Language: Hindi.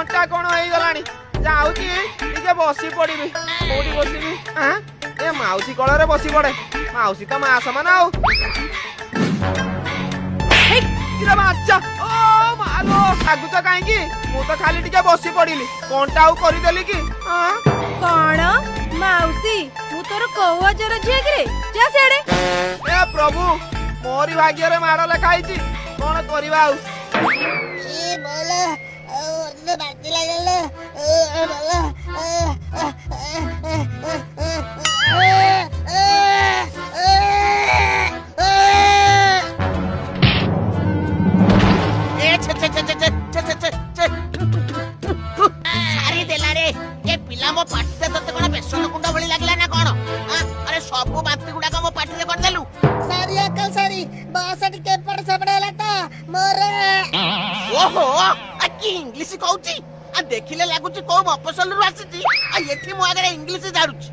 घंटा कौन हो गलानी जाऊची टिके बसी पड़िबी कोठी बसिबी हां ए माउसी कोल रे बसी पड़े माउसी तो मा समान आउ किरा बाच्चा ओ मालो सागु तो काहे की मु तो खाली टिके बसी पड़िली कोनटा आउ करि देली की हां कौन माउसी मु तोर कौआ जर झिए रे जा सेड़े ए प्रभु मोरी भाग्य रे माड़ लेखाई कौन करवा आउ ए बोला ओने बाती लागल बोला सारी देला रे ए पिला मो पाटी तते कोन बेसन कुंडा भली लागला ना कोन अरे सबु बाती गुडा को मो पाटी रे कर देलु सारी अकल सारी बासट के पड़ सबड़ेला ता मोरे ओहो आ की इंग्लिश कहउची आ देखिले लागुची को मफसल रु आसीची आ एथि मो आगे इंग्लिश जारुची